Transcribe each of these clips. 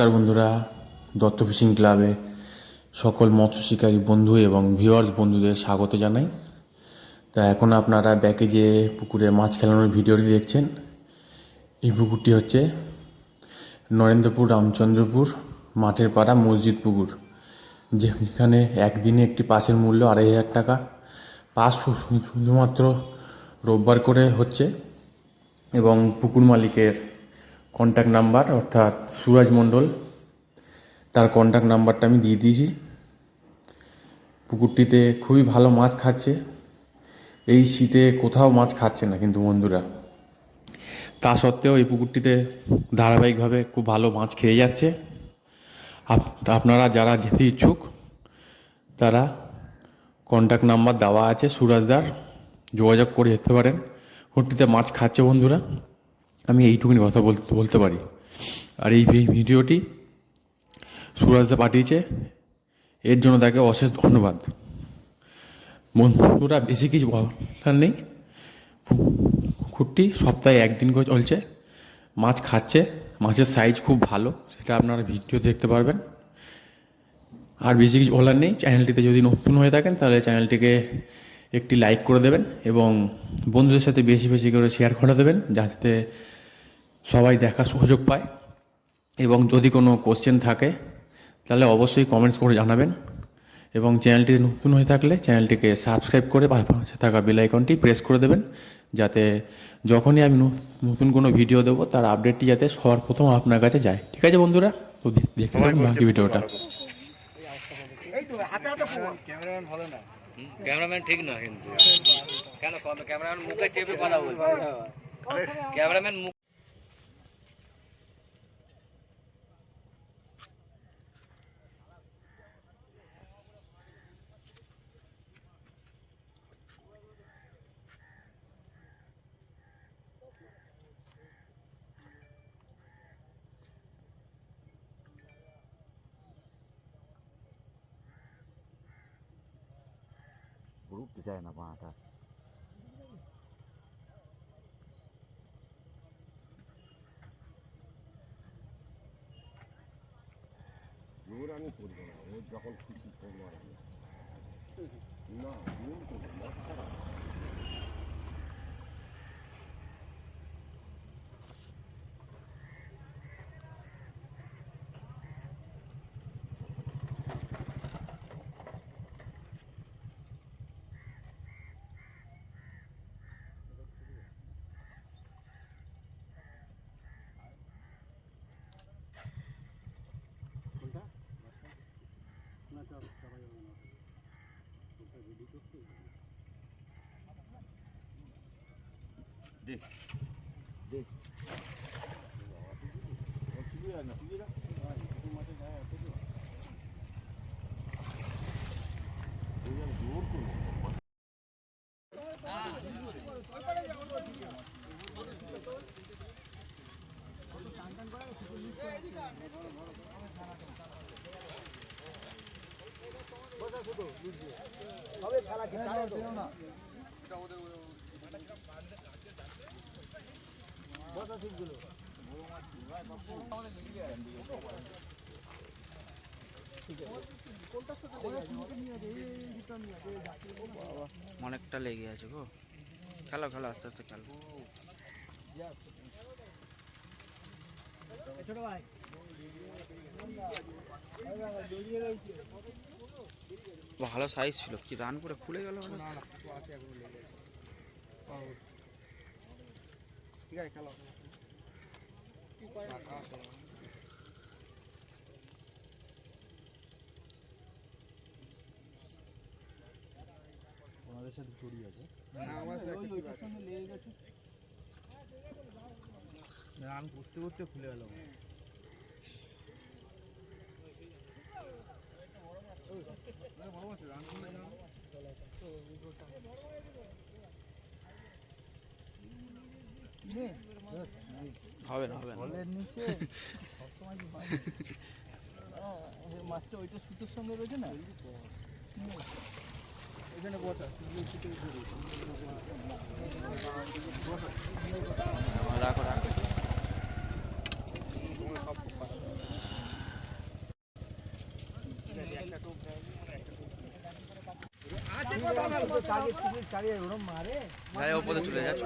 নমস্কার বন্ধুরা, দত্ত ফিশিং ক্লাবে সকল মৎস্য শিকারী বন্ধু এবং ভিউয়ার্স বন্ধুদের স্বাগত জানাই। তা এখন আপনারা ব্যাকে যে পুকুরে মাছ খেলানোর ভিডিওটি দেখছেন, এই পুকুরটি হচ্ছে নরেন্দ্রপুর রামচন্দ্রপুর মাঠের পাড়া মসজিদ পুকুর, যেখানে একদিনে একটি পাসের মূল্য 2,500 টাকা। পাস শুধুমাত্র রোববার করে হচ্ছে এবং পুকুর মালিকের কন্ট্যাক্ট নাম্বার অর্থাৎ সুরাজ মণ্ডল, তার কন্ট্যাক্ট নাম্বারটা আমি দিয়ে দিয়েছি। পুকুরটিতে খুবই ভালো মাছ খাচ্ছে। এই শীতে কোথাও মাছ খাচ্ছে না কিন্তু বন্ধুরা, তা সত্ত্বেও এই পুকুরটিতে ধারাবাহিকভাবে খুব ভালো মাছ খেয়ে যাচ্ছে। আপনারা যারা যেতে ইচ্ছুক তারা কন্ট্যাক্ট নাম্বার দেওয়া আছে সুরাজদার, যোগাযোগ করে যেতে পারেন। পুকুরটিতে মাছ খাচ্ছে বন্ধুরা, আমি এইটুকুনি কথা বলতে পারি। আর এই ভিডিওটি সুরাজদা পাঠিয়েছে, এর জন্য তাকে অশেষ ধন্যবাদ। বন্ধুরা, বেশি কিছু বলার নেই। পুকুরটি সপ্তাহে একদিন করে চলছে, মাছ খাচ্ছে, মাছের সাইজ খুব ভালো, সেটা আপনারা ভিডিও দেখতে পারবেন। আর বেশি কিছু বলার নেই। চ্যানেলটিতে যদি নতুন হয়ে থাকেন তাহলে চ্যানেলটিকে একটি লাইক করে দেবেন এবং বন্ধুদের সাথে বেশি বেশি করে শেয়ার করে দেবেন, যাতে সবাই দেখার সুযোগ পায়। এবং যদি কোনো কোশ্চেন থাকে তাহলে অবশ্যই কমেন্টস করে জানাবেন। এবং চ্যানেলটি নতুন হয়ে থাকলে চ্যানেলটিকে সাবস্ক্রাইব করে পাশে থাকা বেল আইকনটি প্রেস করে দেবেন, যাতে যখনই আমি নতুন কোনো ভিডিও দেবো তার আপডেটটি যাতে সবার প্রথম আপনার কাছে যায়। ঠিক আছে বন্ধুরা, তো দেখতে থাকুন বাকি ভিডিওটা। ক্যামেরাম্যান ঠিক না কিন্তু কেন ক্যামেরাম্যান মুখে চেপে কথা বলছে, ক্যামেরাম্যান মুখ উঠতে চায় না পাটা। জোর আমি করবো না, ও যখন খুশি করবো আর না জোর করবো না। দেখ দেখ জোর করবো। অনেকটা লেগে আছে গো। খেলো খেলো, আস্তে আস্তে খেলো। ভালো সাইজ ছিল, কি রান করে খুলে গেল। ওনাদের সাথে জড়িয়ে আছে, রান করতে করতে খুলে গেল। হবে না হবে না, জলের নিচে সবসময় কি পাই মাছটা ওইটা সুতোর সঙ্গে রয়েছে না, এখানে বসা রাখো রাখো। ভাই ওপরে চলে যাচ্ছে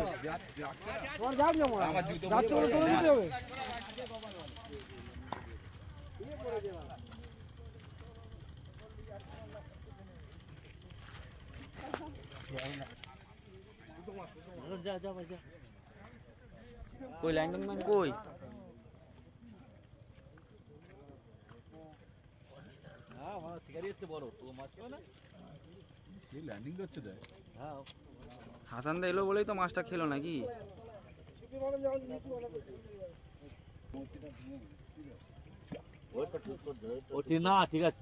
কই ল্যান্ডিং ম্যান কই হাসান দা এলো বলেই তো মাছটা খেলো নাকি না ঠিক আছে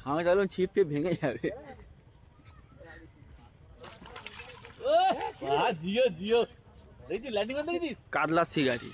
আমি তাহলে ছিপকে ভেঙে যাবে জিও জিও দেখছি ল্যান্ডিং করতে দেখছিস কাতলা শিকারি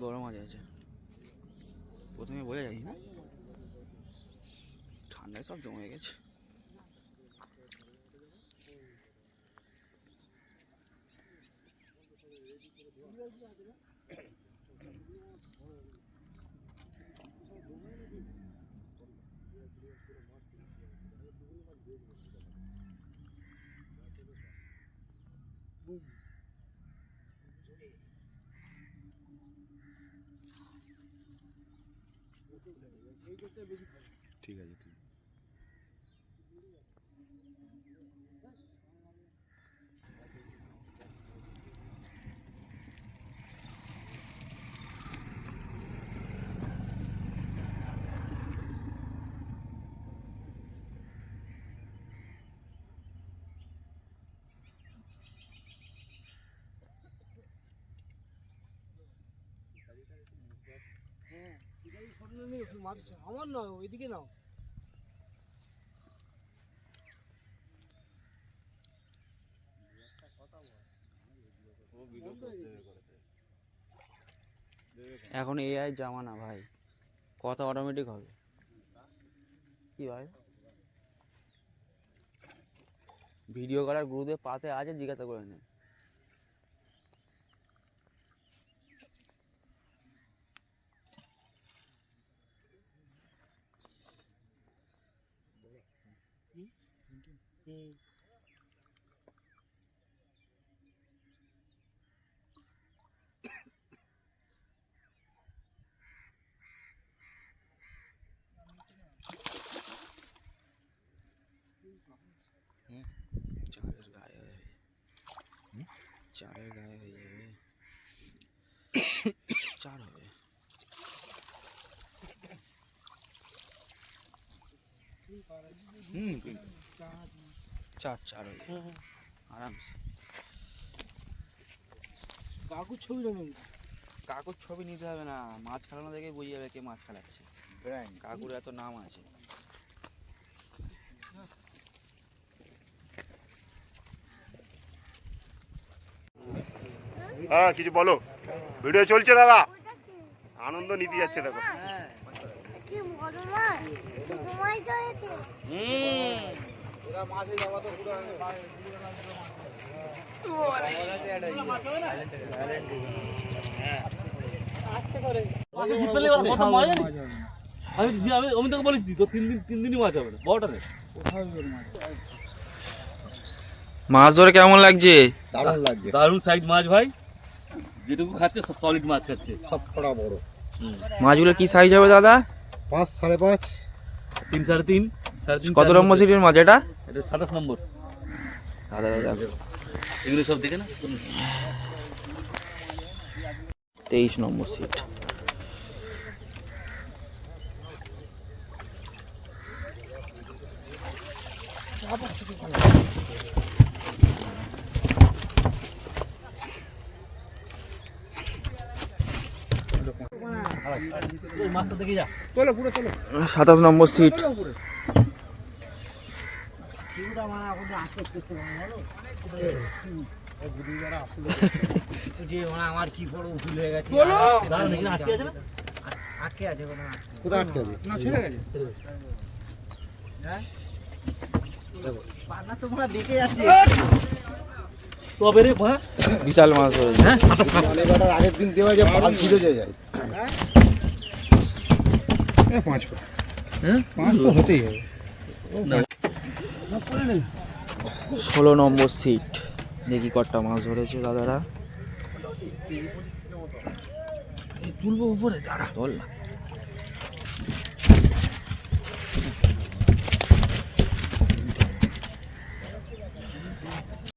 বড় মাছ আছে প্রথমে বোঝা যায় না ঠান্ডায় সব জমে গেছে ঠিক আছে ঠিক আমার নয় ওইদিকে নাও এখন এআই জামানা ভাই কথা অটোমেটিক হবে কি ভাই ভিডিও করার গ্রুপে পাতে আছে জিজ্ঞাসা করে নে চারের গায়ে হয়ে যাবে চার হবে চার চার হবে আরামসে কাকুর ছবি নেবেন কাকুর ছবি নিতে হবে না মাছ খেলানো দেখে বুঝে যাবে কে মাছ খেলাচ্ছে কাকুর এত নাম আছে হ্যাঁ কিছু বলো ভিডিও চলছে দাদা আনন্দ নিতে যাচ্ছে দেখো কি মজা তোমায় চলেছে আমি তোকে বলেছি তো 3 দিনই মাছ হবে না বড়টা মাছ ধরে কেমন লাগছে? দারুণ লাগছে, দারুণ সাইজ মাছ ভাই, যেটুকু খাচ্ছে সব সলিড মাছ খাচ্ছে। সব কটা বড়। মাছগুলো কি সাইজ হবে দাদা? 5 5.5। 3 3.5 3.5। কত নম্বর সিটের মাছ এটা? এটা 27 নম্বর। দাদা দাদা এগুলো সব দেখে না 23 নম্বর সিট। ওই মাছটা দেখে যা। 27 নম্বর সিট। আমার কি বড় ভুল হয়ে গেছে। দাঁড়ান, এখানে আটকে আছে না? আটকে আছে কোনো কোথায় আটকে আছে? না ছেড়ে গেছে। পান্না তোমরা দেখে যাচ্ছে। তবে রে ভাই, বিশাল মাছ ধরেছে। হ্যাঁ 27 মানে এবার আগের দিন দেওয়া যে পাল ছিঁড়ে যায়। 16 নম্বর সিট। দেখি কটা মাছ ধরেছে দাদারা। তুলবো উপরে, দাঁড়া ধর না।